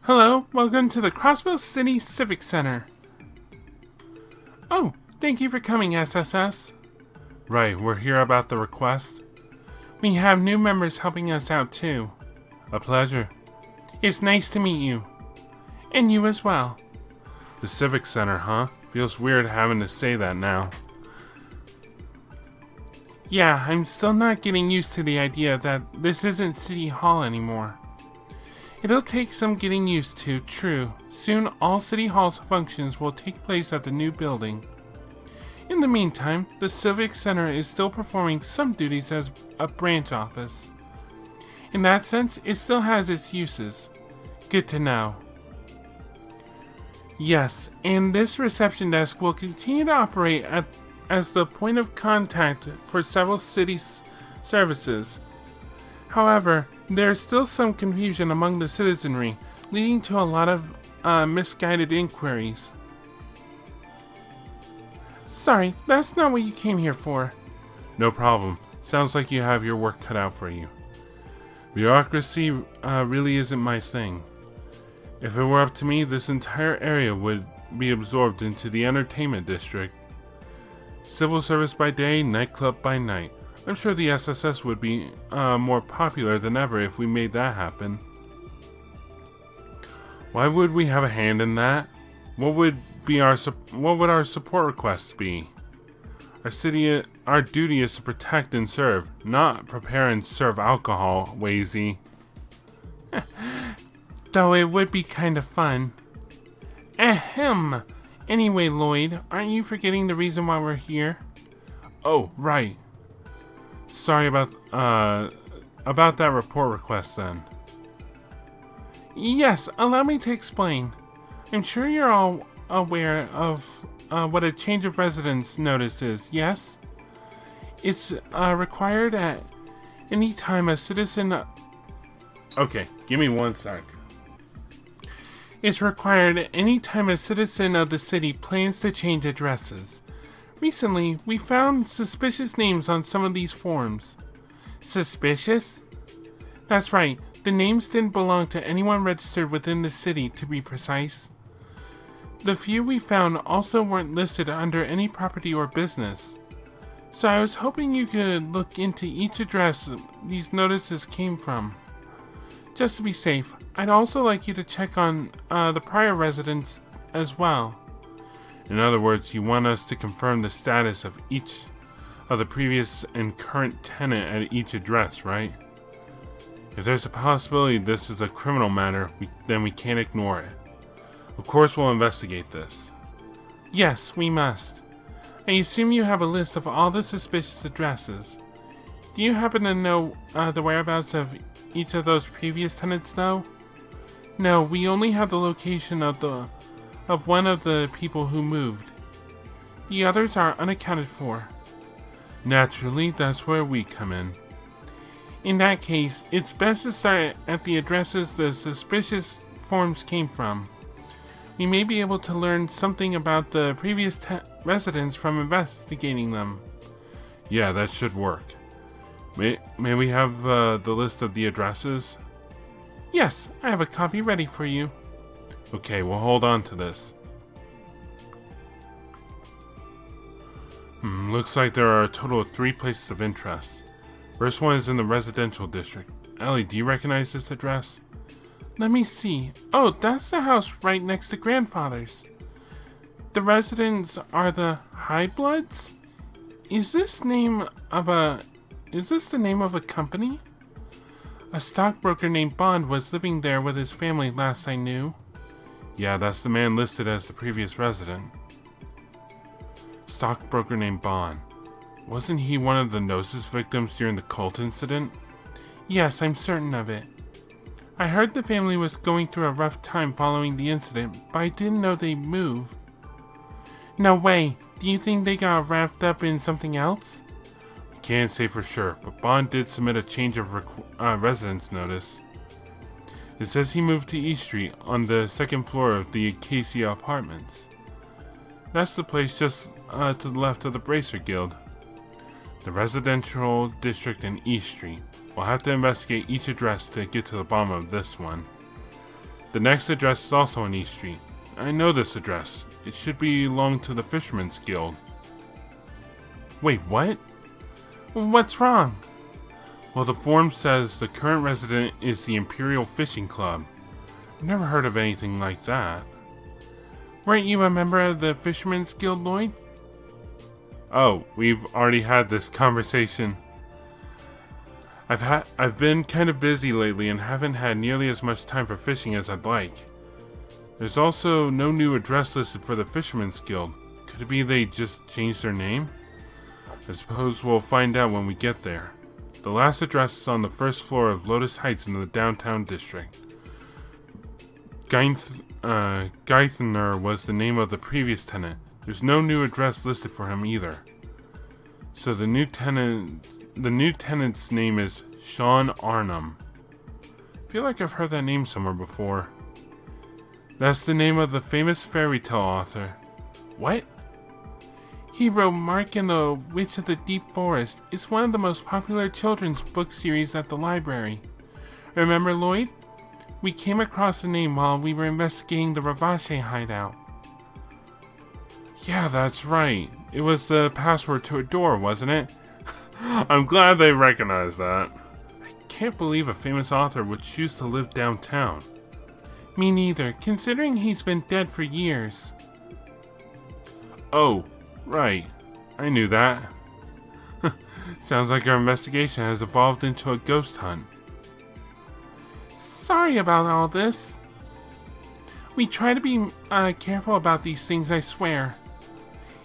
Hello, welcome to the Crossville City Civic Center. Oh, thank you for coming, SSS. Right, we're here about the request. We have new members helping us out too. A pleasure. It's nice to meet you. And you as well. The Civic Center, huh? Feels weird having to say that now. Yeah, I'm still not getting used to the idea that this isn't City Hall anymore. It'll take some getting used to, true. Soon all City Hall's functions will take place at the new building. In the meantime, the Civic Center is still performing some duties as a branch office. In that sense, it still has its uses. Good to know. Yes, and this reception desk will continue to operate as the point of contact for several city services. However, there's still some confusion among the citizenry, leading to a lot of misguided inquiries. Sorry, that's not what you came here for. No problem. Sounds like you have your work cut out for you. Bureaucracy really isn't my thing. If it were up to me, this entire area would be absorbed into the entertainment district. Civil service by day, nightclub by night. I'm sure the SSS would be more popular than ever if we made that happen. Why would we have a hand in that? What would our support requests be? Our duty is to protect and serve, not prepare and serve alcohol, Wazy. Though it would be kind of fun. Ahem. Anyway, Lloyd, aren't you forgetting the reason why we're here? Oh, right. Sorry about that report request then. Yes, allow me to explain. I'm sure you're all aware of what a change of residence notice is, yes? It's required at any time a citizen... Okay, give me 1 sec. It's required any time a citizen of the city plans to change addresses. Recently, we found suspicious names on some of these forms. Suspicious? That's right, the names didn't belong to anyone registered within the city, to be precise. The few we found also weren't listed under any property or business. So I was hoping you could look into each address these notices came from. Just to be safe, I'd also like you to check on the prior residents as well. In other words, you want us to confirm the status of each of the previous and current tenant at each address, right? If there's a possibility this is a criminal matter, then we can't ignore it. Of course we'll investigate this. Yes, we must. I assume you have a list of all the suspicious addresses. Do you happen to know the whereabouts of each of those previous tenants, though? No, we only have the location of one of the people who moved. The others are unaccounted for. Naturally, that's where we come in. In that case, it's best to start at the addresses the suspicious forms came from. We may be able to learn something about the previous residents from investigating them. Yeah, that should work. May we have the list of the addresses? Yes, I have a copy ready for you. Okay, we'll hold on to this. Looks like there are a total of 3 places of interest. First one is in the residential district. Ellie, do you recognize this address? Let me see. Oh, that's the house right next to Grandfather's. The residents are the Highbloods? Is this the name of a company? A stockbroker named Bond was living there with his family last I knew. Yeah, that's the man listed as the previous resident. Stockbroker named Bond. Wasn't he one of the Gnosis victims during the cult incident? Yes, I'm certain of it. I heard the family was going through a rough time following the incident, but I didn't know they'd move. No way. Do you think they got wrapped up in something else? I can't say for sure, but Bond did submit a change of residence notice. It says he moved to East Street on the 2nd floor of the Acacia Apartments. That's the place just to the left of the Bracer Guild. The residential district in East Street. We'll have to investigate each address to get to the bottom of this one. The next address is also on East Street. I know this address. It should belong to the Fisherman's Guild. Wait, what? What's wrong? Well, the form says the current resident is the Imperial Fishing Club. I've never heard of anything like that. Weren't you a member of the Fisherman's Guild, Lloyd? Oh, we've already had this conversation. I've been kind of busy lately and haven't had nearly as much time for fishing as I'd like. There's also no new address listed for the Fisherman's Guild. Could it be they just changed their name? I suppose we'll find out when we get there. The last address is on the first floor of Lotus Heights in the downtown district. Geithner was the name of the previous tenant. There's no new address listed for him either. So the new tenant's name is Sean Arnhem. I feel like I've heard that name somewhere before. That's the name of the famous fairy tale author. What? He wrote Mark and the Witch of the Deep Forest. It's one of the most popular children's book series at the library. Remember, Lloyd? We came across the name while we were investigating the Ravache hideout. Yeah, that's right. It was the password to a door, wasn't it? I'm glad they recognized that. I can't believe a famous author would choose to live downtown. Me neither, considering he's been dead for years. Oh, right. I knew that. Sounds like our investigation has evolved into a ghost hunt. Sorry about all this. We try to be careful about these things, I swear.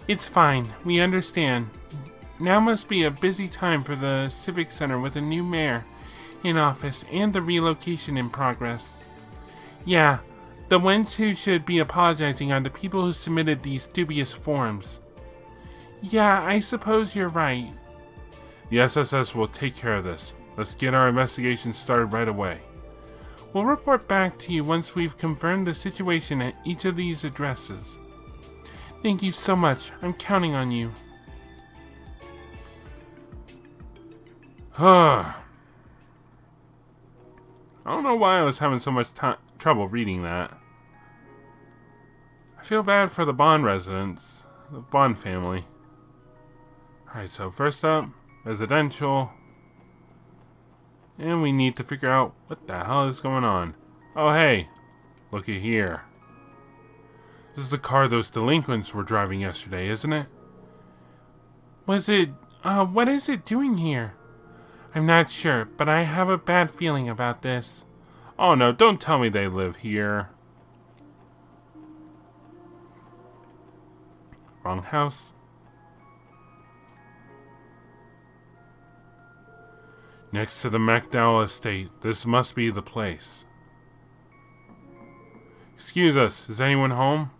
It's fine, we understand. Now must be a busy time for the Civic Center with a new mayor in office and the relocation in progress. Yeah, the ones who should be apologizing are the people who submitted these dubious forms. Yeah, I suppose you're right. The SSS will take care of this. Let's get our investigation started right away. We'll report back to you once we've confirmed the situation at each of these addresses. Thank you so much. I'm counting on you. I don't know why I was having so much trouble reading that. I feel bad for the Bond residents, the Bond family. Alright, so first up, residential. And we need to figure out what the hell is going on. Oh hey, look at here. This is the car those delinquents were driving yesterday, isn't it? What is it doing here? I'm not sure, but I have a bad feeling about this. Oh no, don't tell me they live here. Wrong house. Next to the McDowell estate. This must be the place. Excuse us, is anyone home?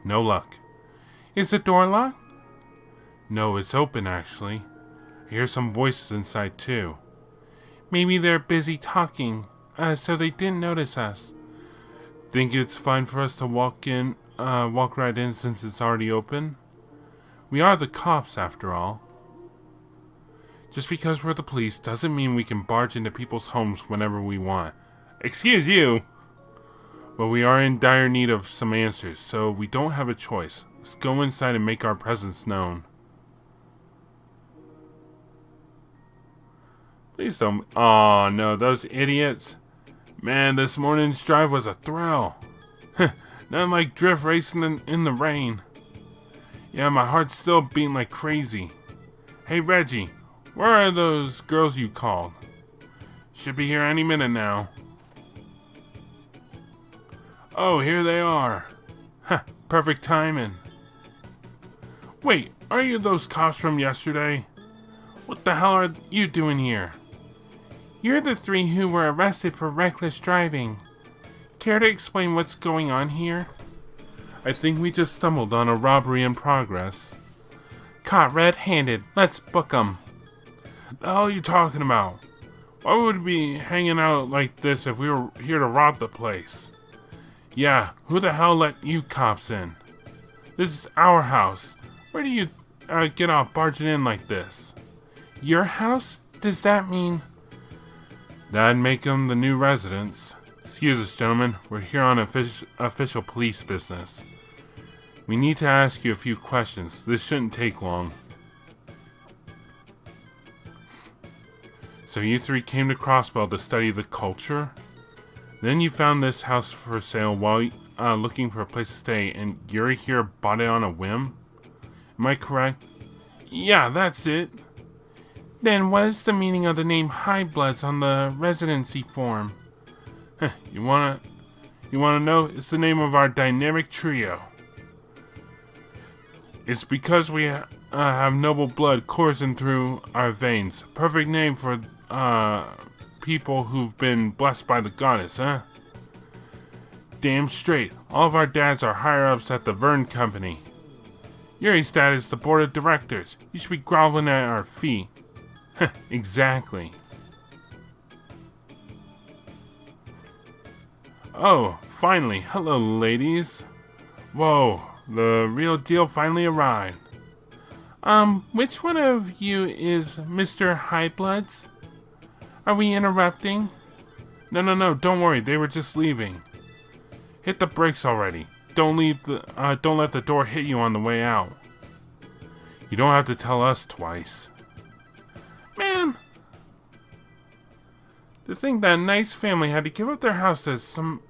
No luck. Is the door locked? No, it's open actually. I hear some voices inside too. Maybe they're busy talking, so they didn't notice us. Think it's fine for us to walk right in since it's already open? We are the cops after all. Just because we're the police doesn't mean we can barge into people's homes whenever we want. Excuse you! Well, we are in dire need of some answers, so we don't have a choice. Let's go inside and make our presence known. Please don't... Aw, no, those idiots. Man, this morning's drive was a thrill. Nothing like drift racing in the rain. Yeah, my heart's still beating like crazy. Hey, Reggie, where are those girls you called? Should be here any minute now. Oh, here they are. Perfect timing. Wait, are you those cops from yesterday? What the hell are you doing here? You're the three who were arrested for reckless driving. Care to explain what's going on here? I think we just stumbled on a robbery in progress. Caught red-handed. Let's book 'em. The hell are you talking about? Why would we be hanging out like this if we were here to rob the place? Yeah, who the hell let you cops in? This is our house. Where do you get off barging in like this? Your house? Does that mean... That'd make them the new residents. Excuse us, gentlemen. We're here on official police business. We need to ask you a few questions. This shouldn't take long. So you three came to Crossbell to study the culture? Then you found this house for sale while looking for a place to stay, and Yeahhh here bought it on a whim? Am I correct? Yeah, that's it. Then what is the meaning of the name Yeahhbloods on the residency form? You wanna know? It's the name of our dynamic trio. It's because we have noble blood coursing through our veins. Perfect name for people who've been blessed by the goddess, huh? Damn straight. All of our dads are higher-ups at the Vern Company. Yeahh's dad is the board of directors. You should be groveling at our feet. Exactly. Oh, finally. Hello, ladies. Whoa, the real deal finally arrived. Which one of you is Mr. Yeahhbloods? Are we interrupting? No, don't worry. They were just leaving. Hit the brakes already. Don't let the door hit you on the way out. You don't have to tell us twice. Man, to think that nice family had to give up their house to some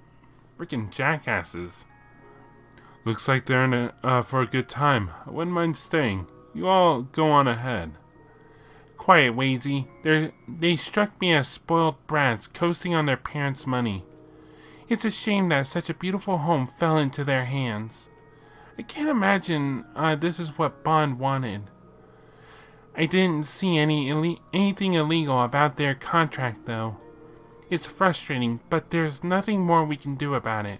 freaking jackasses. Looks like they're in it for a good time. I wouldn't mind staying. You all go on ahead. Quiet, Wazy. They struck me as spoiled brats coasting on their parents' money. It's a shame that such a beautiful home fell into their hands. I can't imagine this is what Bond wanted. I didn't see anything illegal about their contract, though. It's frustrating, but there's nothing more we can do about it.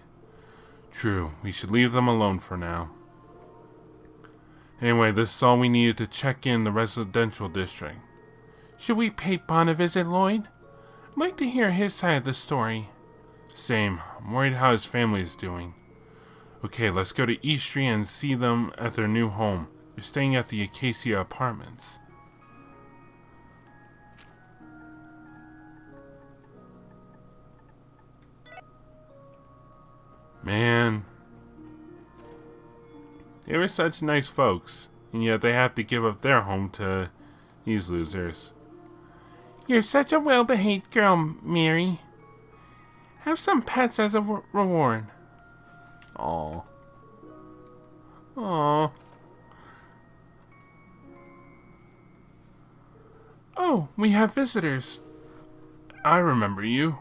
True, we should leave them alone for now. Anyway, this is all we needed to check in the residential district. Should we pay Bond a visit, Lloyd? I'd like to hear his side of the story. Same. I'm worried how his family is doing. Okay, let's go to East Street and see them at their new home. They're staying at the Acacia Apartments. Man, they were such nice folks, and yet they have to give up their home to these losers. You're such a well-behaved girl, Mary. Have some pets as a reward. Aww. Aww. Oh, we have visitors. I remember you.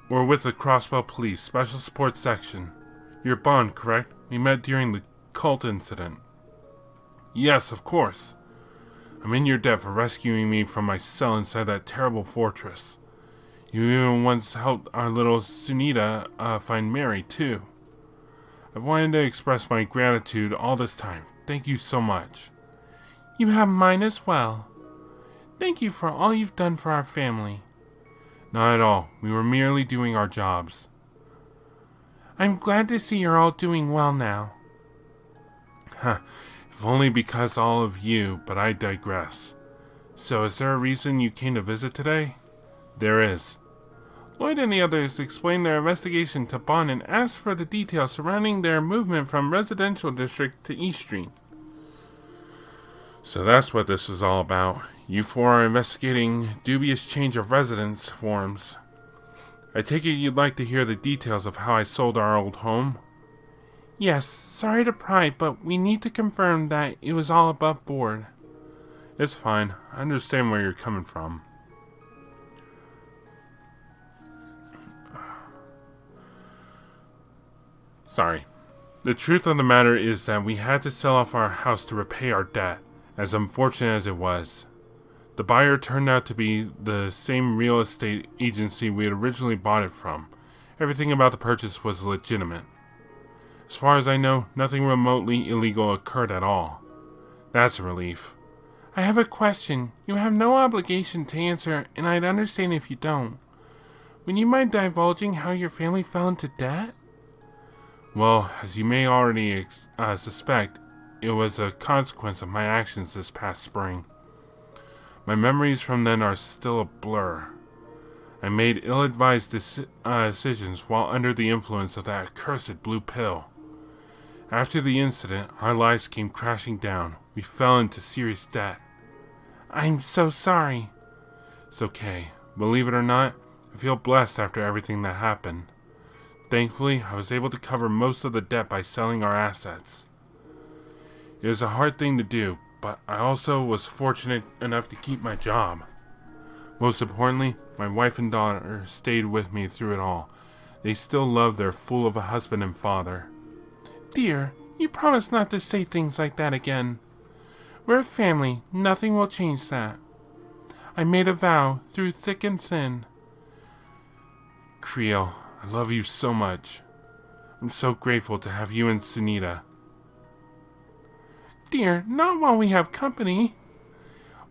We're with the Crossbell Police, Special Support Section. You're Bond, correct? We met during the cult incident. Yes, of course. I'm in your debt for rescuing me from my cell inside that terrible fortress. You even once helped our little Sunita find Mary, too. I've wanted to express my gratitude all this time. Thank you so much. You have mine as well. Thank you for all you've done for our family. Not at all. We were merely doing our jobs. I'm glad to see you're all doing well now. If only because all of you, but I digress. So is there a reason you came to visit today? There is. Lloyd and the others explained their investigation to Bond and asked for the details surrounding their movement from Residential District to East Street. So that's what this is all about. You four are investigating dubious change of residence forms. I take it you'd like to hear the details of how I sold our old home? Yes, sorry to pry, but we need to confirm that it was all above board. It's fine. I understand where you're coming from. Sorry. The truth of the matter is that we had to sell off our house to repay our debt, as unfortunate as it was. The buyer turned out to be the same real estate agency we had originally bought it from. Everything about the purchase was legitimate. As far as I know, nothing remotely illegal occurred at all. That's a relief. I have a question. You have no obligation to answer, and I'd understand if you don't. Would you mind divulging how your family fell into debt? Well, as you may already suspect, it was a consequence of my actions this past spring. My memories from then are still a blur. I made ill-advised decisions while under the influence of that accursed blue pill. After the incident, our lives came crashing down. We fell into serious debt. I'm so sorry. It's okay. Believe it or not, I feel blessed after everything that happened. Thankfully, I was able to cover most of the debt by selling our assets. It was a hard thing to do, but I also was fortunate enough to keep my job. Most importantly, my wife and daughter stayed with me through it all. They still love their fool of a husband and father. Dear, you promised not to say things like that again. We're a family. Nothing will change that. I made a vow through thick and thin. Creel, I love you so much. I'm so grateful to have you and Sunita. Dear, not while we have company.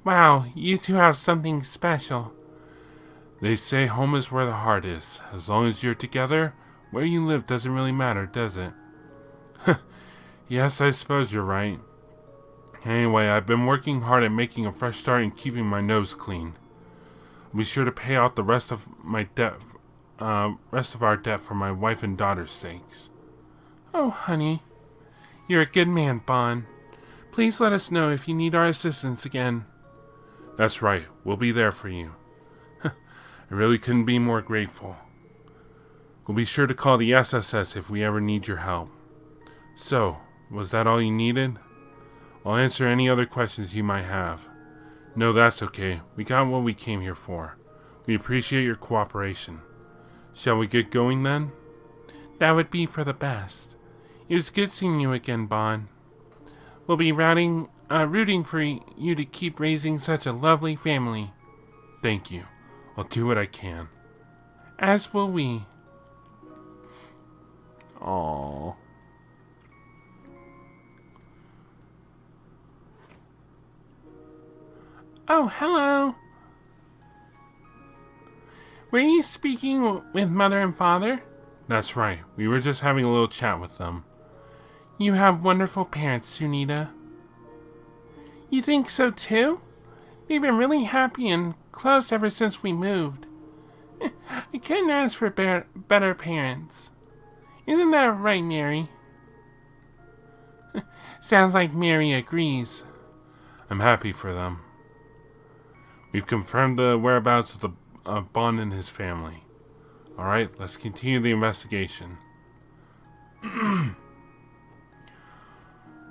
Wow, you two have something special. They say home is where the heart is. As long as you're together, where you live doesn't really matter, does it? Yes, I suppose you're right. Anyway, I've been working hard at making a fresh start and keeping my nose clean. I'll be sure to pay out the rest of our debt for my wife and daughter's sakes. Oh, honey. You're a good man, Bon. Please let us know if you need our assistance again. That's right. We'll be there for you. I really couldn't be more grateful. We'll be sure to call the SSS if we ever need your help. So, was that all you needed? I'll answer any other questions you might have. No, that's okay. We got what we came here for. We appreciate your cooperation. Shall we get going then? That would be for the best. It was good seeing you again, Bon. We'll be rooting for you to keep raising such a lovely family. Thank you. I'll do what I can. As will we. Aww. Oh, hello. Were you speaking with Mother and Father? That's right. We were just having a little chat with them. You have wonderful parents, Sunita. You think so too? They've been really happy and close ever since we moved. I couldn't ask for better parents. Isn't that right, Mary? Sounds like Mary agrees. I'm happy for them. We've confirmed the whereabouts of Bon and his family. Alright, let's continue the investigation.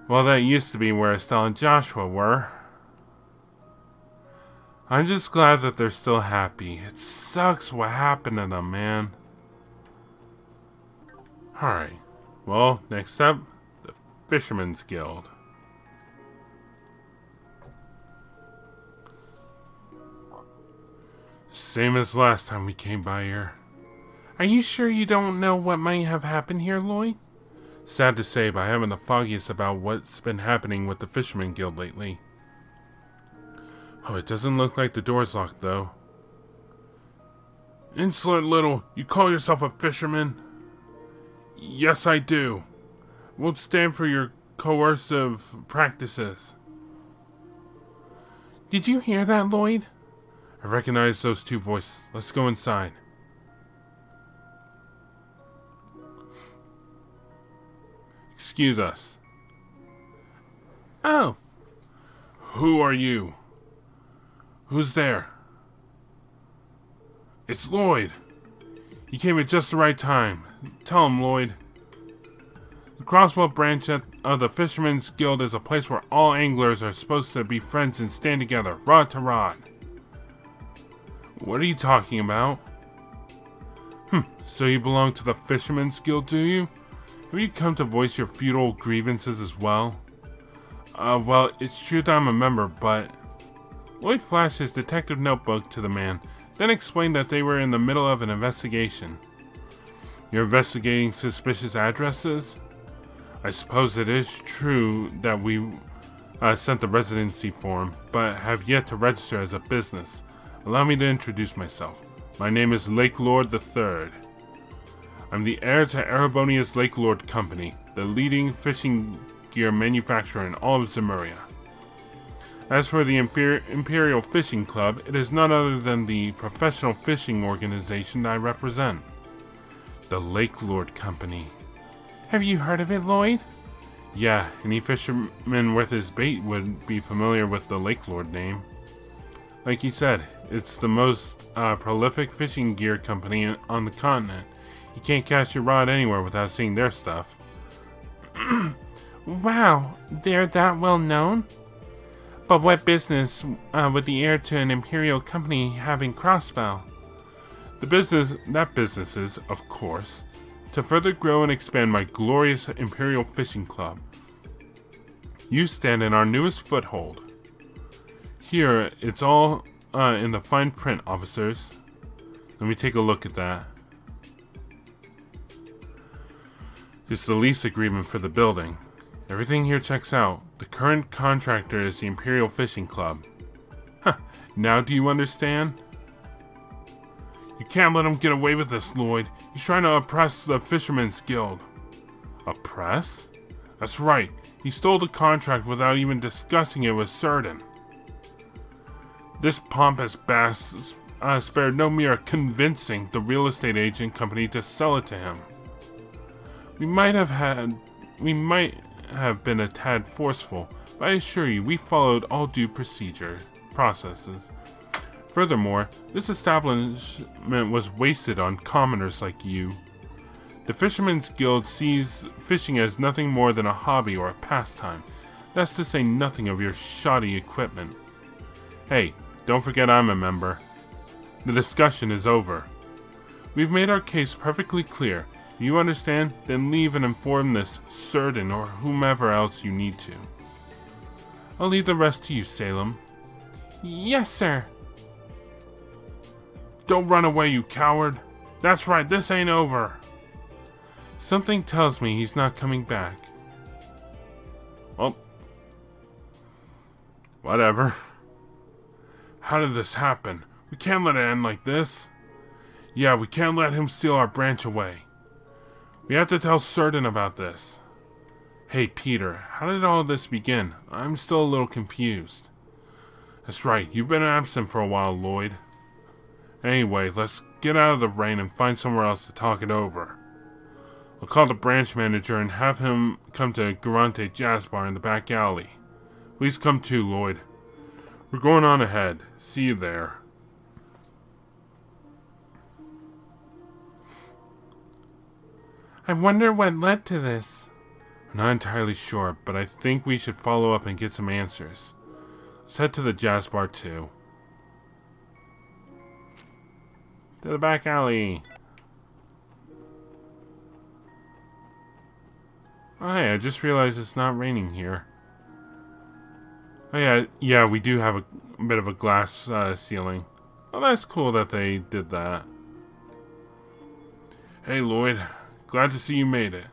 Well, that used to be where Estelle and Joshua were. I'm just glad that they're still happy. It sucks what happened to them, man. Alright. Well, next up, the Fisherman's Guild. Same as last time we came by here. Are you sure you don't know what might have happened here, Lloyd? Sad to say, but I haven't the foggiest about what's been happening with the Fisherman Guild lately. Oh, it doesn't look like the door's locked, though. Insolent little, you call yourself a fisherman? Yes, I do. Won't stand for your coercive practices. Did you hear that, Lloyd? I recognize those two voices. Let's go inside. Excuse us. Oh. Who are you? Who's there? It's Lloyd. You came at just the right time. Tell him, Lloyd. The Crosswell branch of the Fisherman's Guild is a place where all anglers are supposed to be friends and stand together, rod to rod. What are you talking about? So you belong to the Fisherman's Guild, do you? Have you come to voice your feudal grievances as well? Well, it's true that I'm a member, but... Lloyd flashed his detective notebook to the man, then explained that they were in the middle of an investigation. You're investigating suspicious addresses? I suppose it is true that we sent the residency form, but have yet to register as a business. Allow me to introduce myself. My name is Lake Lord III. I'm the heir to Erebonia's Lake Lord Company, the leading fishing gear manufacturer in all of Zemuria. As for the Imperial Fishing Club, it is none other than the professional fishing organization I represent. The Lake Lord Company. Have you heard of it, Lloyd? Yeah, any fisherman worth his bait would be familiar with the Lake Lord name. Like you said, it's the most prolific fishing gear company on the continent. You can't cast your rod anywhere without seeing their stuff. Wow, they're that well known? But what business would the heir to an imperial company have in Crossbell? That business is, of course, to further grow and expand my glorious Imperial Fishing Club. You stand in our newest foothold. Here, it's all in the fine print, officers. Let me take a look at that. It's the lease agreement for the building. Everything here checks out. The current contractor is the Imperial Fishing Club. Huh, now do you understand? You can't let him get away with this, Lloyd. He's trying to oppress the Fishermen's Guild. Oppress? That's right. He stole the contract without even discussing it with Certain. This pompous bass spared no mere convincing the real estate agent company to sell it to him. We might have been a tad forceful, but I assure you we followed all due processes. Furthermore, this establishment was wasted on commoners like you. The Fishermen's Guild sees fishing as nothing more than a hobby or a pastime. That's to say nothing of your shoddy equipment. Hey, don't forget I'm a member. The discussion is over. We've made our case perfectly clear. If you understand, then leave and inform this Certain or whomever else you need to. I'll leave the rest to you, Salem. Yes, sir. Don't run away, you coward. That's right, this ain't over. Something tells me he's not coming back. Well, whatever. How did this happen? We can't let it end like this. Yeah, we can't let him steal our branch away. We have to tell Certain about this. Hey, Peter, how did all this begin? I'm still a little confused. That's right, you've been absent for a while, Lloyd. Anyway, let's get out of the rain and find somewhere else to talk it over. I'll call the branch manager and have him come to Garante Jazz Bar in the back alley. Please come too, Lloyd. We're going on ahead. See you there. I wonder what led to this. I'm not entirely sure, but I think we should follow up and get some answers. Let's head to the Jazz Bar too. To the back alley. Oh hey, I just realized it's not raining here. Oh yeah, we do have a bit of a glass ceiling. Oh, that's cool that they did that. Hey Lloyd, glad to see you made it.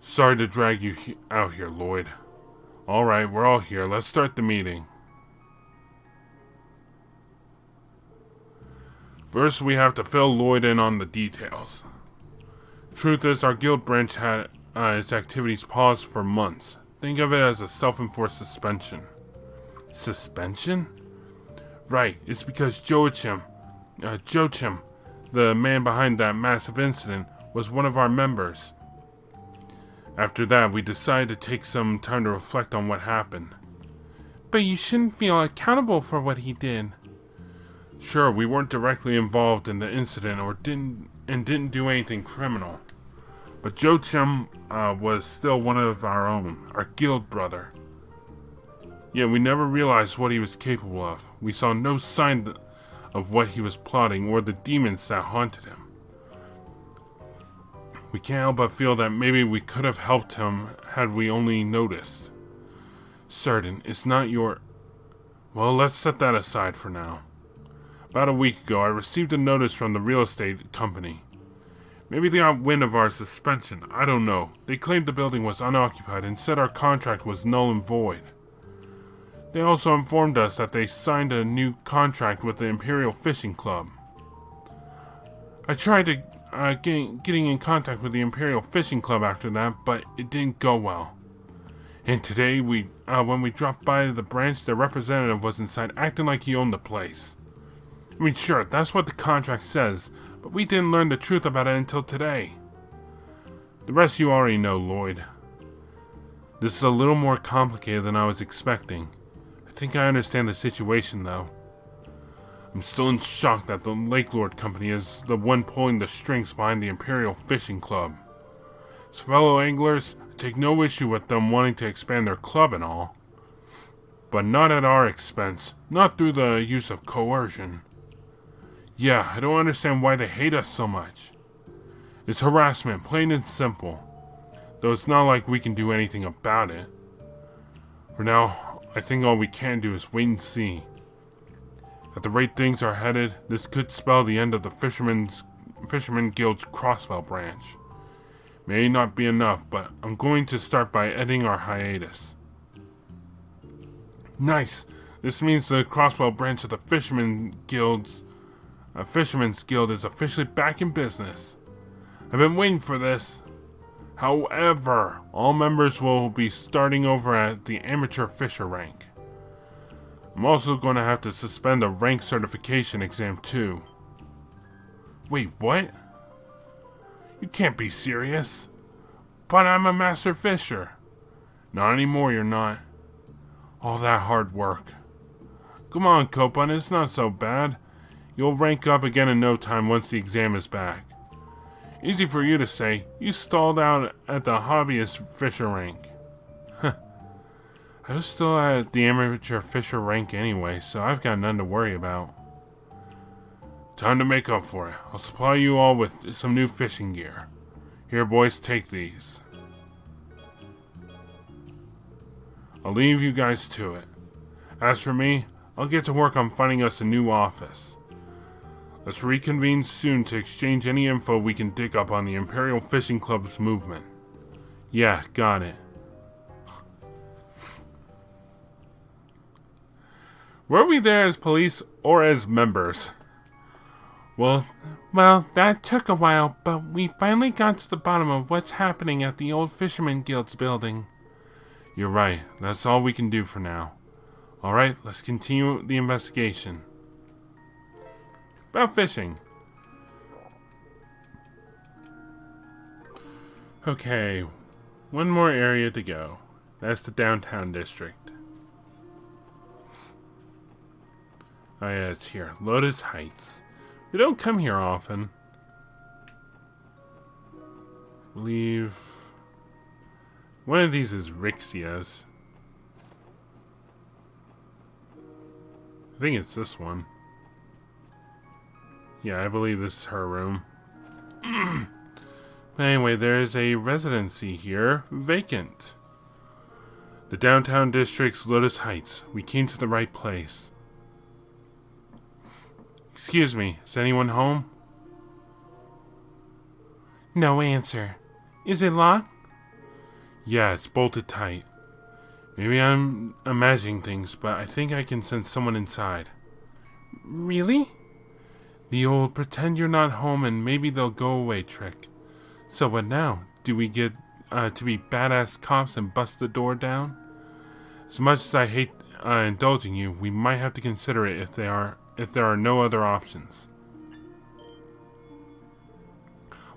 Sorry to drag you out here, Lloyd. Alright, we're all here. Let's start the meeting. First, we have to fill Lloyd in on the details. Truth is, our guild branch had its activities paused for months. Think of it as a self-enforced suspension. Suspension? Right, it's because Joachim, the man behind that massive incident, was one of our members. After that, we decided to take some time to reflect on what happened. But you shouldn't feel accountable for what he did. Sure, we weren't directly involved in the incident or didn't do anything criminal. But Joachim was still one of our own, our guild brother. Yet we never realized what he was capable of. We saw no sign of what he was plotting or the demons that haunted him. We can't help but feel that maybe we could have helped him had we only noticed. Certain, it's not your... Well, let's set that aside for now. About a week ago, I received a notice from the real estate company. Maybe they got wind of our suspension, I don't know. They claimed the building was unoccupied and said our contract was null and void. They also informed us that they signed a new contract with the Imperial Fishing Club. I tried to getting in contact with the Imperial Fishing Club after that, but it didn't go well. And today we when we dropped by the branch, the representative was inside acting like he owned the place. I mean, sure, that's what the contract says, but we didn't learn the truth about it until today. The rest you already know, Lloyd. This is a little more complicated than I was expecting. I think I understand the situation, though. I'm still in shock that the Lake Lord Company is the one pulling the strings behind the Imperial Fishing Club. As fellow anglers, I take no issue with them wanting to expand their club and all. But not at our expense, not through the use of coercion. Yeah, I don't understand why they hate us so much. It's harassment, plain and simple. Though it's not like we can do anything about it. For now, I think all we can do is wait and see. At the rate things are headed, this could spell the end of the Fisherman Guild's Crossbell branch. May not be enough, but I'm going to start by ending our hiatus. Nice! This means the Crossbell branch of the Fisherman's Guild is officially back in business. I've been waiting for this. However, all members will be starting over at the amateur fisher rank. I'm also going to have to suspend the rank certification exam too. Wait, what? You can't be serious. But I'm a master fisher. Not anymore, you're not. All that hard work. Come on, Copan, it's not so bad. You'll rank up again in no time once the exam is back. Easy for you to say. You stalled out at the hobbyist fisher rank. I was still at the amateur fisher rank anyway, so I've got none to worry about. Time to make up for it. I'll supply you all with some new fishing gear. Here, boys, take these. I'll leave you guys to it. As for me, I'll get to work on finding us a new office. Let's reconvene soon to exchange any info we can dig up on the Imperial Fishing Club's movement. Yeah, got it. Were we there as police or as members? Well, that took a while, but we finally got to the bottom of what's happening at the old Fisherman Guild's building. You're right, that's all we can do for now. Alright, let's continue the investigation. About fishing. Okay, one more area to go. That's the downtown district. Oh yeah, it's here. Lotus Heights. We don't come here often. I believe one of these is Rixia's. I think it's this one. Yeah, I believe this is her room. Anyway, there's a residency here, vacant. The downtown district's Lotus Heights. We came to the right place. Excuse me, is anyone home? No answer. Is it locked? Yeah, it's bolted tight. Maybe I'm imagining things, but I think I can sense someone inside. Really? The old pretend you're not home and maybe they'll go away trick. So what now? Do we get to be badass cops and bust the door down? As much as I hate indulging you, we might have to consider it if there are no other options.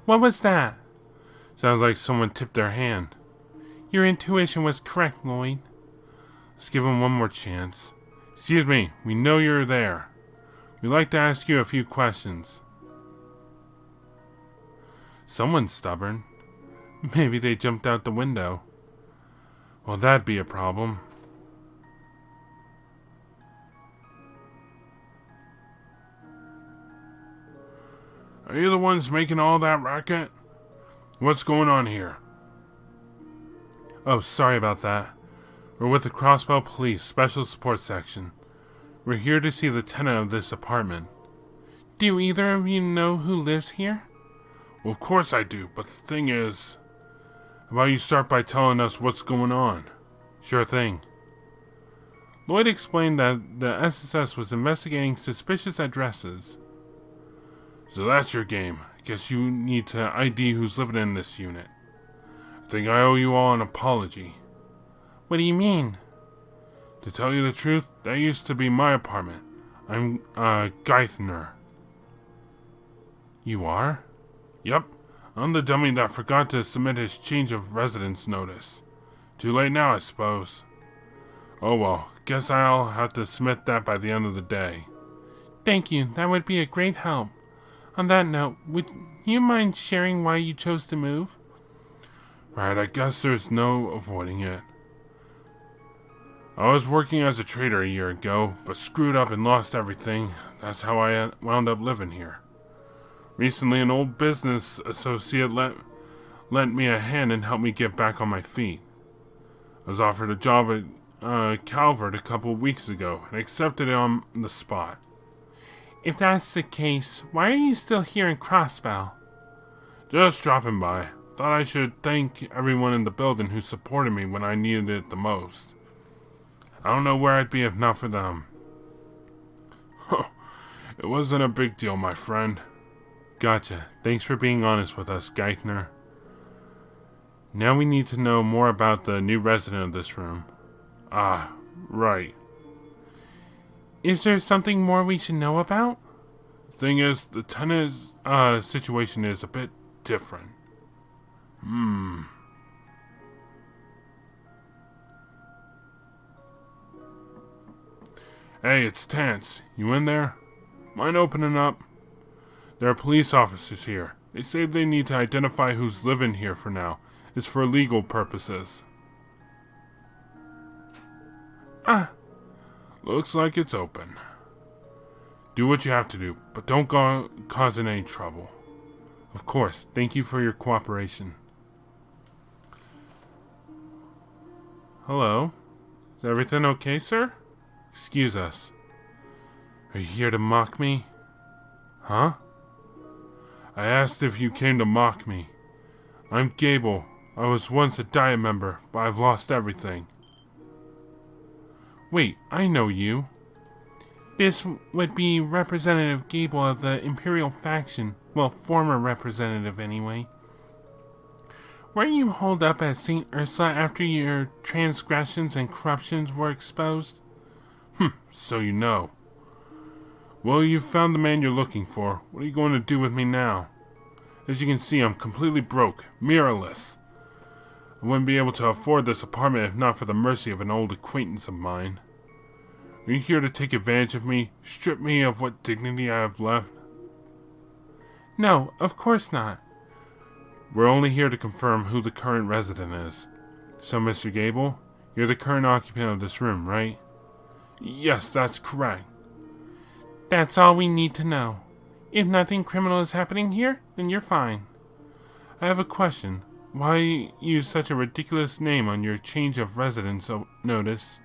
What was that? Sounds like someone tipped their hand. Your intuition was correct, Lloyd. Let's give him one more chance. Excuse me, we know you're there. We'd like to ask you a few questions. Someone's stubborn. Maybe they jumped out the window. Well, that'd be a problem. Are you the ones making all that racket? What's going on here? Oh, sorry about that. We're with the Crossbell Police Special Support Section. We're here to see the tenant of this apartment. Do either of you know who lives here? Well, of course I do, but the thing is... How about you start by telling us what's going on? Sure thing. Lloyd explained that the SSS was investigating suspicious addresses. So that's your game. I guess you need to ID who's living in this unit. I think I owe you all an apology. What do you mean? To tell you the truth, that used to be my apartment. I'm, Geithner. You are? Yep. I'm the dummy that forgot to submit his change of residence notice. Too late now, I suppose. Oh well, guess I'll have to submit that by the end of the day. Thank you, that would be a great help. On that note, would you mind sharing why you chose to move? Right, I guess there's no avoiding it. I was working as a trader a year ago, but screwed up and lost everything. That's how I wound up living here. Recently, an old business associate lent me a hand and helped me get back on my feet. I was offered a job at Calvert a couple of weeks ago and accepted it on the spot. If that's the case, why are you still here in Crossbell? Just dropping by. Thought I should thank everyone in the building who supported me when I needed it the most. I don't know where I'd be if not for them. It wasn't a big deal, my friend. Gotcha. Thanks for being honest with us, Geithner. Now we need to know more about the new resident of this room. Ah, right. Is there something more we should know about? The thing is, the tenant's situation is a bit different. Hey, it's Tance. You in there? Mind opening up? There are police officers here. They say they need to identify who's living here for now. It's for legal purposes. Looks like it's open. Do what you have to do, but don't cause any trouble. Of course. Thank you for your cooperation. Hello? Is everything okay, sir? Excuse us. Are you here to mock me? Huh? I asked if you came to mock me. I'm Gable. I was once a Diet member, but I've lost everything. Wait, I know you. This would be Representative Gable of the Imperial faction. Well, former representative anyway. Weren't you holed up at St. Ursula after your transgressions and corruptions were exposed? So you know. Well, you've found the man you're looking for. What are you going to do with me now? As you can see, I'm completely broke, mirrorless. I wouldn't be able to afford this apartment if not for the mercy of an old acquaintance of mine. Are you here to take advantage of me, strip me of what dignity I have left? No, of course not. We're only here to confirm who the current resident is. So, Mr. Gable, you're the current occupant of this room, right? Yes, that's correct. That's all we need to know. If nothing criminal is happening here, then you're fine. I have a question. Why use such a ridiculous name on your change of residence notice?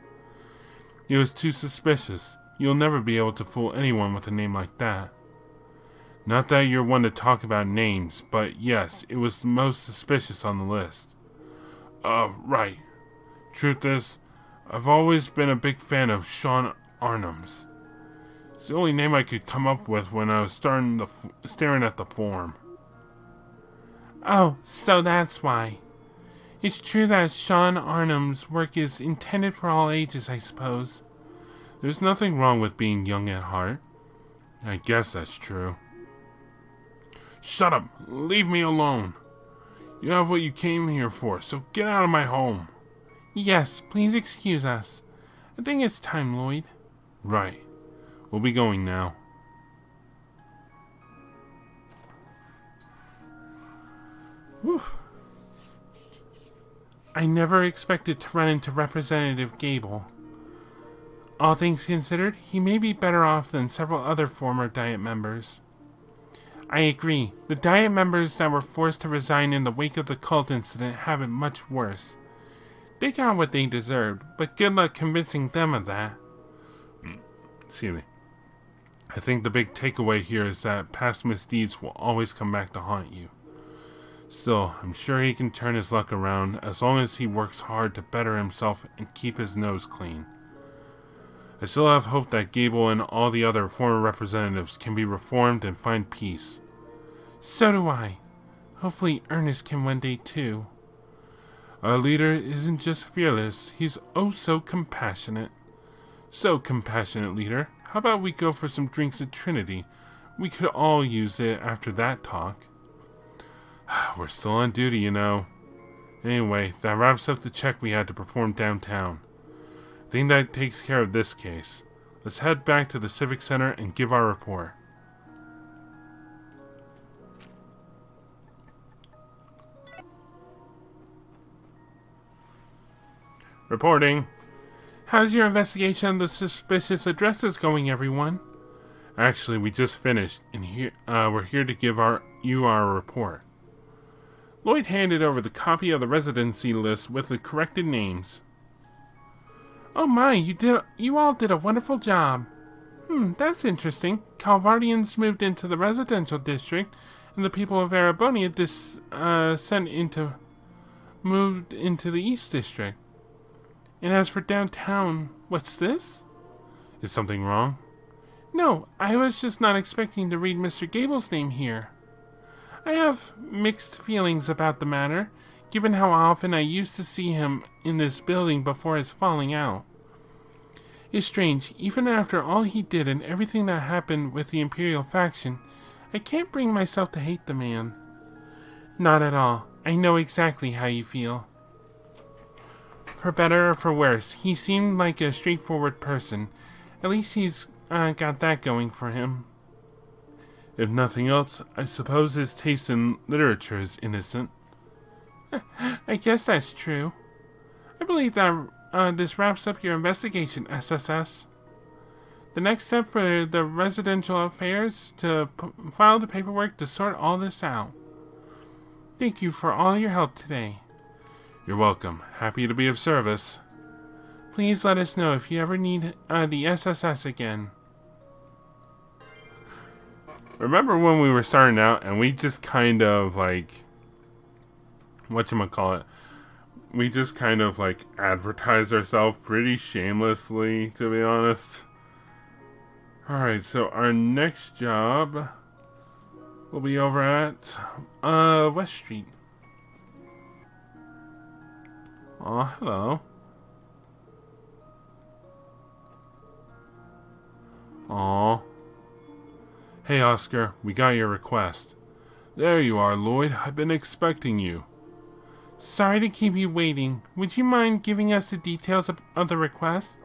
It was too suspicious. You'll never be able to fool anyone with a name like that. Not that you're one to talk about names, but yes, it was the most suspicious on the list. Right. Truth is, I've always been a big fan of Sean Arnham's. It's the only name I could come up with when I was staring at the form. Oh, so that's why. It's true that Sean Arnham's work is intended for all ages, I suppose. There's nothing wrong with being young at heart. I guess that's true. Shut up! Leave me alone! You have what you came here for, so get out of my home. Yes, please excuse us. I think it's time, Lloyd. Right. We'll be going now. Whew. I never expected to run into Representative Gable. All things considered, he may be better off than several other former Diet members. I agree. The Diet members that were forced to resign in the wake of the cult incident have it much worse. They got what they deserved, but good luck convincing them of that. Excuse me. I think the big takeaway here is that past misdeeds will always come back to haunt you. Still, I'm sure he can turn his luck around as long as he works hard to better himself and keep his nose clean. I still have hope that Gable and all the other former representatives can be reformed and find peace. So do I. Hopefully Ernest can one day too. Our leader isn't just fearless, he's oh so compassionate. So, compassionate leader, how about we go for some drinks at Trinity? We could all use it after that talk. We're still on duty, you know. Anyway, that wraps up the check we had to perform downtown. I think that takes care of this case. Let's head back to the Civic Center and give our report. Reporting. How's your investigation of the suspicious addresses going, everyone? Actually, we just finished, and we're here to give you our report. Lloyd handed over the copy of the residency list with the corrected names. Oh my, you all did a wonderful job. That's interesting. Calvardians moved into the residential district, and the people of Arabonia moved into the East District. And as for downtown, what's this? Is something wrong? No, I was just not expecting to read Mr. Gable's name here. I have mixed feelings about the matter, given how often I used to see him in this building before his falling out. It's strange, even after all he did and everything that happened with the Imperial faction, I can't bring myself to hate the man. Not at all. I know exactly how you feel. For better or for worse, he seemed like a straightforward person. At least he's got that going for him. If nothing else, I suppose his taste in literature is innocent. I guess that's true. I believe that this wraps up your investigation, SSS. The next step for the residential affairs to file the paperwork to sort all this out. Thank you for all your help today. You're welcome. Happy to be of service. Please let us know if you ever need the SSS again. Remember when we were starting out and we just kind of like, whatchamacallit, we just kind of like advertised ourselves pretty shamelessly, to be honest. Alright, so our next job will be over at West Street. Oh, hello. Aw. Hey, Oscar, we got your request. There you are, Lloyd. I've been expecting you. Sorry to keep you waiting. Would you mind giving us the details of the request?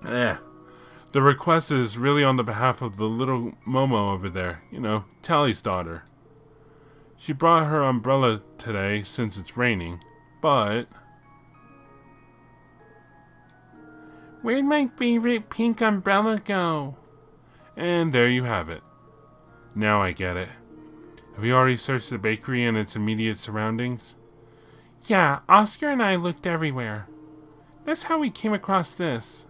The request is really on the behalf of the little Momo over there. You know, Tally's daughter. She brought her umbrella today since it's raining, but... Where'd my favorite pink umbrella go? And there you have it. Now I get it. Have you already searched the bakery and its immediate surroundings? Yeah, Oscar and I looked everywhere. That's how we came across this.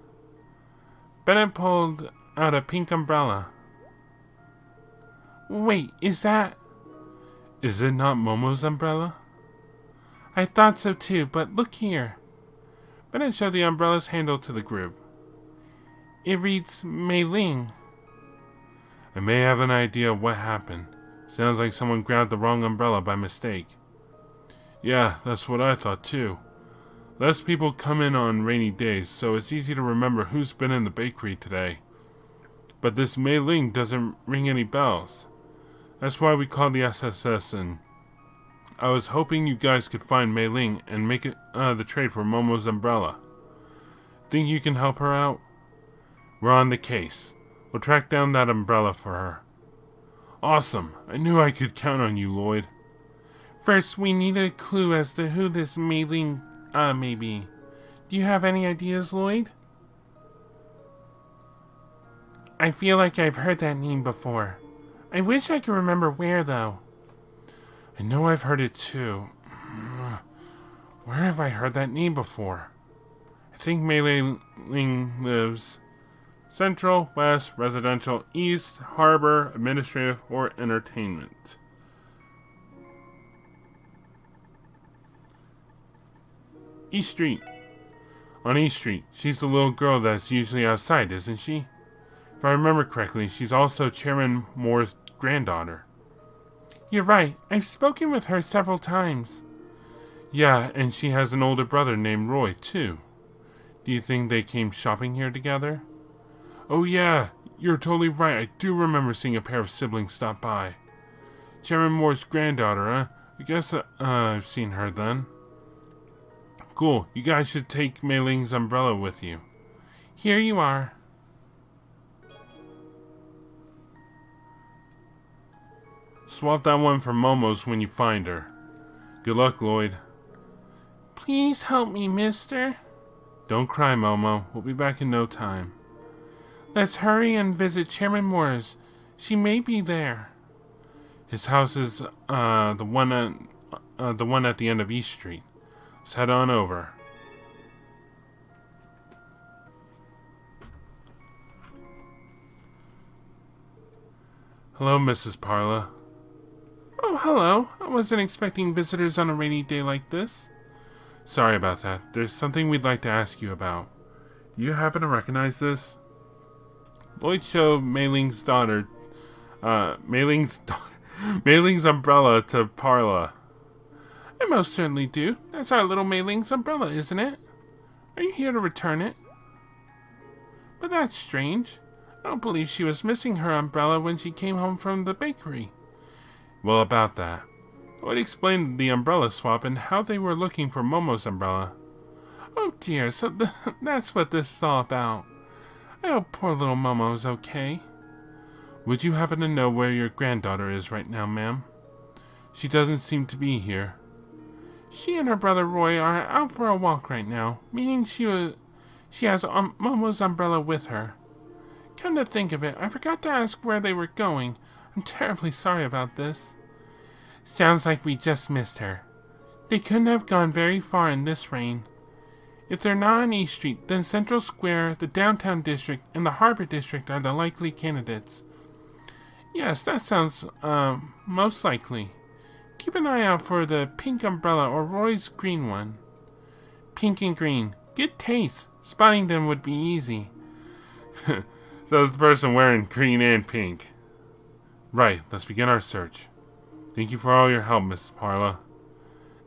Bennett pulled out a pink umbrella. Wait, is that... Is it not Momo's umbrella? I thought so too, but look here. Bennett showed the umbrella's handle to the group. It reads Mei Ling. I may have an idea of what happened. Sounds like someone grabbed the wrong umbrella by mistake. Yeah, that's what I thought too. Less people come in on rainy days, so it's easy to remember who's been in the bakery today. But this Mei Ling doesn't ring any bells. That's why we called the SSS in. I was hoping you guys could find Mei Ling and make it the trade for Momo's umbrella. Think you can help her out? We're on the case. We'll track down that umbrella for her. Awesome. I knew I could count on you, Lloyd. First, we need a clue as to who this Mei Ling may be. Do you have any ideas, Lloyd? I feel like I've heard that name before. I wish I could remember where, though. I know I've heard it too. Where have I heard that name before? I think Mei Ling lives Central, West, Residential, East, Harbor, Administrative, or Entertainment. East Street. On East Street. She's the little girl that's usually outside, isn't she? If I remember correctly, she's also Chairman Moore's granddaughter. You're right. I've spoken with her several times. Yeah, and she has an older brother named Roy, too. Do you think they came shopping here together? Oh yeah, you're totally right. I do remember seeing a pair of siblings stop by. Chairman Moore's granddaughter, huh? I guess I've seen her then. Cool. You guys should take Mei Ling's umbrella with you. Here you are. Swap that one for Momo's when you find her. Good luck, Lloyd. Please help me, mister. Don't cry, Momo. We'll be back in no time. Let's hurry and visit Chairman Moore's. She may be there. His house is the one at the end of East Street. Let's head on over. Hello, Mrs. Parla. Oh, hello. I wasn't expecting visitors on a rainy day like this. Sorry about that. There's something we'd like to ask you about. You happen to recognize this? Lloyd showed Mei Ling's daughter, Mei Ling's umbrella to Parla. I most certainly do. That's our little Mei Ling's umbrella, isn't it? Are you here to return it? But that's strange. I don't believe she was missing her umbrella when she came home from the bakery. Well, about that. Lloyd explained the umbrella swap and how they were looking for Momo's umbrella. Oh dear, so that's what this is all about. I hope poor little Momo's okay. Would you happen to know where your granddaughter is right now, ma'am? She doesn't seem to be here. She and her brother Roy are out for a walk right now, meaning she has Momo's umbrella with her. Come to think of it, I forgot to ask where they were going. I'm terribly sorry about this. Sounds like we just missed her. They couldn't have gone very far in this rain. If they're not on East Street, then Central Square, the Downtown District, and the Harbor District are the likely candidates. Yes, that sounds, most likely. Keep an eye out for the pink umbrella or Roy's green one. Pink and green. Good taste. Spotting them would be easy. So it's the person wearing green and pink. Right, let's begin our search. Thank you for all your help, Mrs. Parla.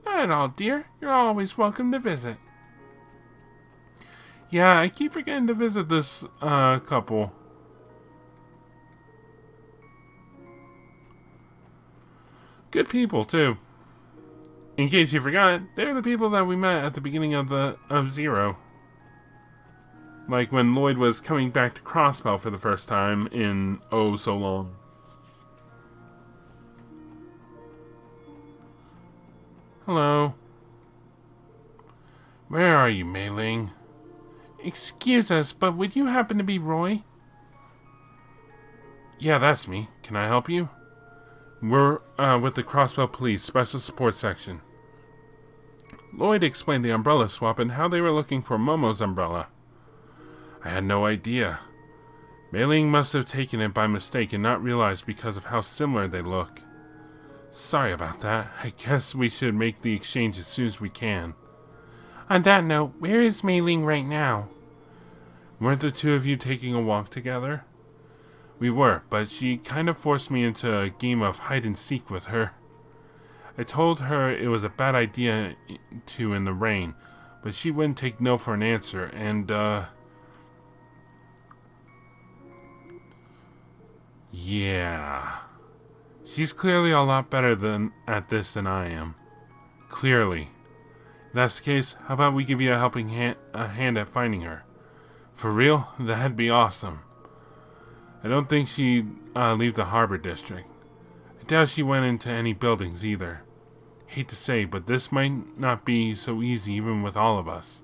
Not at all, dear. You're always welcome to visit. Yeah, I keep forgetting to visit this, couple. Good people, too. In case you forgot, they're the people that we met at the beginning of Zero. Like when Lloyd was coming back to Crossbell for the first time in oh so long. Hello. Where are you, Mei Ling? Excuse us, but would you happen to be Roy? Yeah, that's me. Can I help you? We're with the Crossbell Police Special Support Section. Lloyd explained the umbrella swap and how they were looking for Momo's umbrella. I had no idea. Mei Ling must have taken it by mistake and not realized because of how similar they look. Sorry about that. I guess we should make the exchange as soon as we can. On that note, where is Mei Ling right now? Weren't the two of you taking a walk together? We were, but she kind of forced me into a game of hide-and-seek with her. I told her it was a bad idea to in the rain, but she wouldn't take no for an answer, and, yeah. She's clearly a lot better at this than I am. Clearly. If that's the case, how about we give you a helping hand at finding her? For real? That'd be awesome. I don't think she'd leave the Harbor District. I doubt she went into any buildings either. Hate to say, but this might not be so easy even with all of us.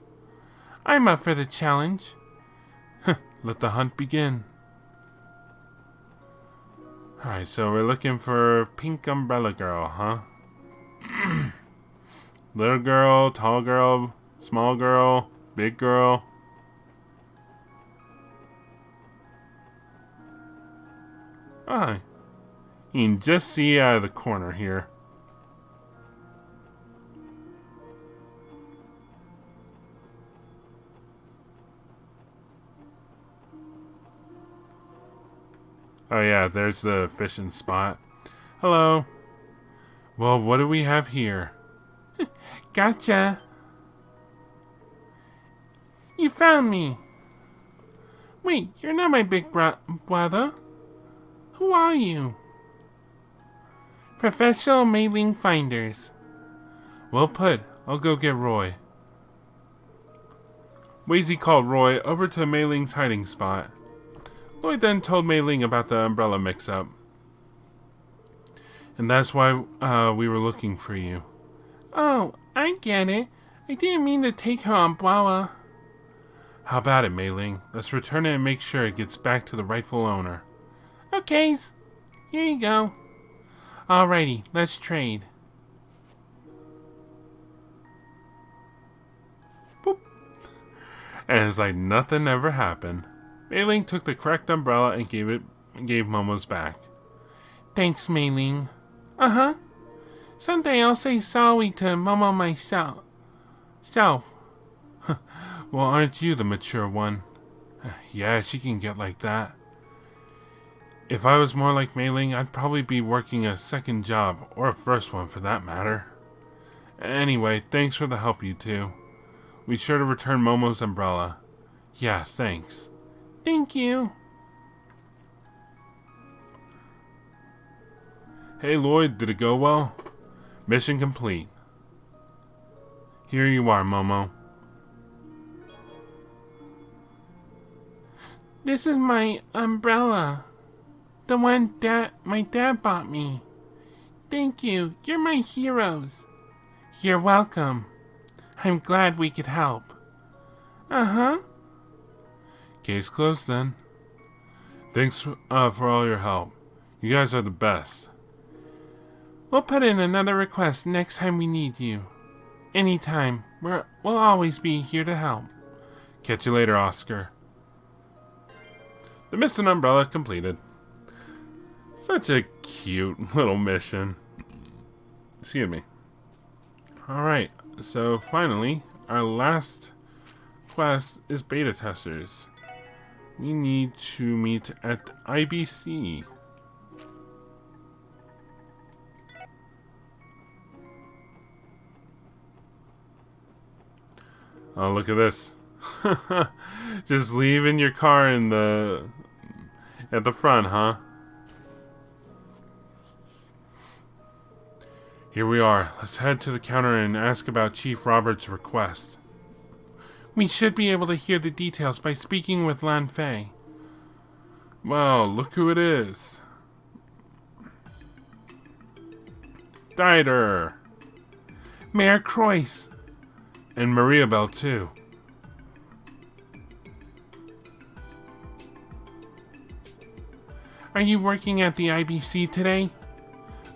I'm up for the challenge. Let the hunt begin. Alright, so we're looking for Pink Umbrella Girl, huh? Little girl, tall girl, small girl, big girl. Ah, you can just see out of the corner here. Oh yeah, there's the fishing spot. Hello. Well, what do we have here? Gotcha. You found me! Wait, you're not my big brother. Who are you? Professional mailing finders. Well put. I'll go get Roy. Yeahhh called Roy over to Mei Ling's hiding spot. Lloyd then told Mei Ling about the umbrella mix-up. And that's why we were looking for you. Oh, I get it. I didn't mean to take her umbrella. How about it, Mei Ling? Let's return it and make sure it gets back to the rightful owner. Okay, here you go. Alrighty, let's trade. Boop. And it's like nothing ever happened. Mei Ling took the correct umbrella and gave Momo's back. Thanks, Mei Ling. Uh-huh. Someday I'll say sorry to Momo myself. Well, aren't you the mature one? Yeah, she can get like that. If I was more like Mei Ling, I'd probably be working a second job, or a first one for that matter. Anyway, thanks for the help, you two. Be sure to return Momo's umbrella. Yeah, thanks. Thank you. Hey Lloyd, did it go well? Mission complete. Here you are, Momo. This is my umbrella. The one my dad bought me. Thank you. You're my heroes. You're welcome. I'm glad we could help. Uh-huh. Case closed then. Thanks for all your help. You guys are the best. We'll put in another request next time we need you. Anytime. We'll always be here to help. Catch you later, Oscar. The missing umbrella completed. Such a cute little mission. Excuse me. Alright, so finally, our last quest is beta testers. We need to meet at IBC. Oh, look at this. Just leaving your car at the front, huh? Here we are. Let's head to the counter and ask about Chief Robert's request. We should be able to hear the details by speaking with Lan Fei. Well, look who it is. Dieter. Mayor Croix. And Maria Bell, too. Are you working at the IBC today?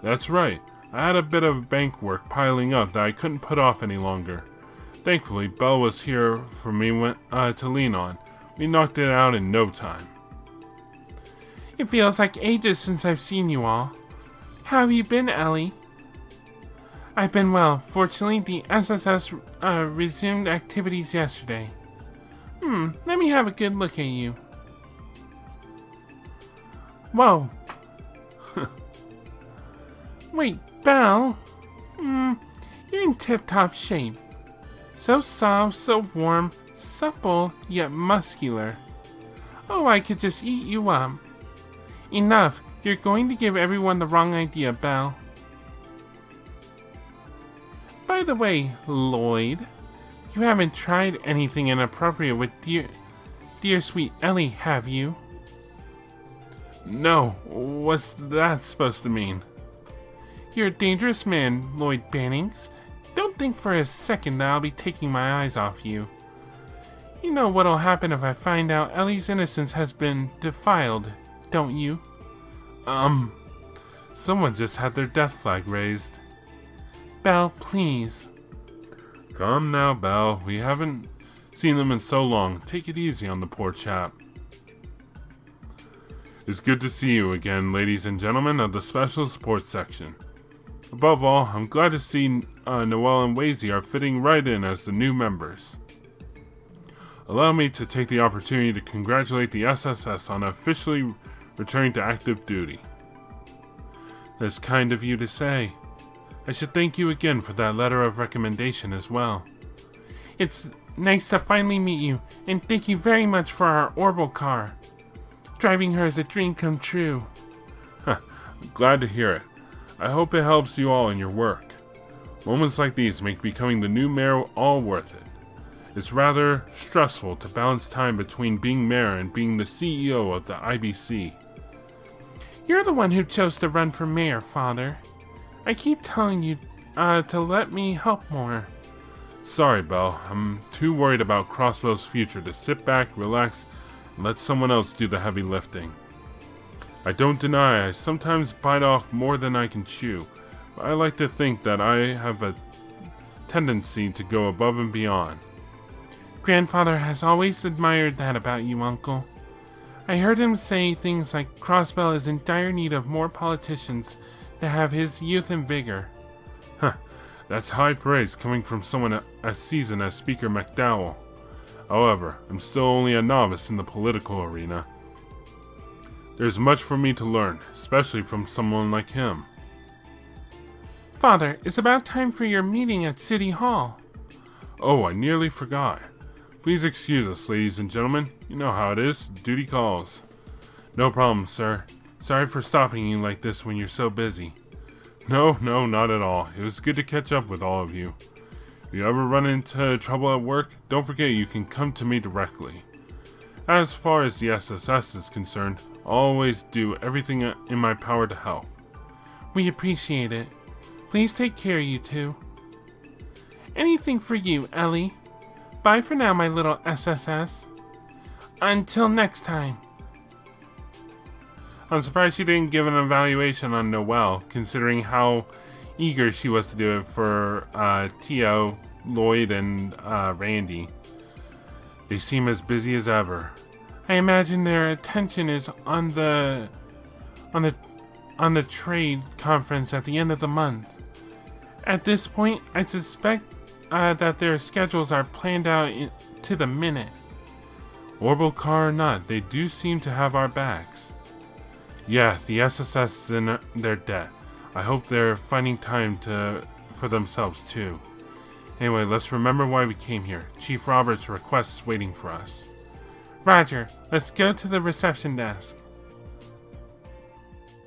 That's right. I had a bit of bank work piling up that I couldn't put off any longer. Thankfully, Belle was here for me to lean on. We knocked it out in no time. It feels like ages since I've seen you all. How have you been, Ellie? I've been well. Fortunately, the SSS resumed activities yesterday. Let me have a good look at you. Whoa. Wait, Belle? You're in tip-top shape. So soft, so warm, supple, yet muscular. Oh, I could just eat you up. Enough. You're going to give everyone the wrong idea, Belle. By the way, Lloyd, you haven't tried anything inappropriate with dear sweet Ellie, have you? No. What's that supposed to mean? You're a dangerous man, Lloyd Bannings. Don't think for a second that I'll be taking my eyes off you. You know what'll happen if I find out Ellie's innocence has been defiled, don't you? Someone just had their death flag raised. Belle, please. Come now, Belle. We haven't seen them in so long. Take it easy on the poor chap. It's good to see you again, ladies and gentlemen of the Special Support Section. Above all, I'm glad to see Noelle and Yeahhh are fitting right in as the new members. Allow me to take the opportunity to congratulate the SSS on officially returning to active duty. That's kind of you to say. I should thank you again for that letter of recommendation as well. It's nice to finally meet you, and thank you very much for our orbital car. Driving her is a dream come true. Glad to hear it. I hope it helps you all in your work. Moments like these make becoming the new mayor all worth it. It's rather stressful to balance time between being mayor and being the CEO of the IBC. You're the one who chose to run for mayor, Father. I keep telling you to let me help more. Sorry, Belle. I'm too worried about Crossbow's future to sit back, relax, and let someone else do the heavy lifting. I don't deny I sometimes bite off more than I can chew, but I like to think that I have a tendency to go above and beyond. Grandfather has always admired that about you, Uncle. I heard him say things like Crossbow is in dire need of more politicians to have his youth and vigor. That's high praise coming from someone as seasoned as Speaker McDowell. However, I'm still only a novice in the political arena. There's much for me to learn, especially from someone like him. Father, it's about time for your meeting at City Hall. Oh, I nearly forgot. Please excuse us, ladies and gentlemen. You know how it is. Duty calls. No problem, sir. Sorry for stopping you like this when you're so busy. No, not at all. It was good to catch up with all of you. If you ever run into trouble at work, don't forget you can come to me directly. As far as the SSS is concerned, I'll always do everything in my power to help. We appreciate it. Please take care, you two. Anything for you, Ellie. Bye for now, my little SSS. Until next time. I'm surprised she didn't give an evaluation on Noelle, considering how eager she was to do it for Tio, Lloyd, and Randy. They seem as busy as ever. I imagine their attention is on the trade conference at the end of the month. At this point, I suspect that their schedules are planned out to the minute. Orbital car or not, they do seem to have our backs. Yeah, the SSS is in their debt. I hope they're finding time for themselves too. Anyway, let's remember why we came here. Chief Roberts' request is waiting for us. Roger, let's go to the reception desk.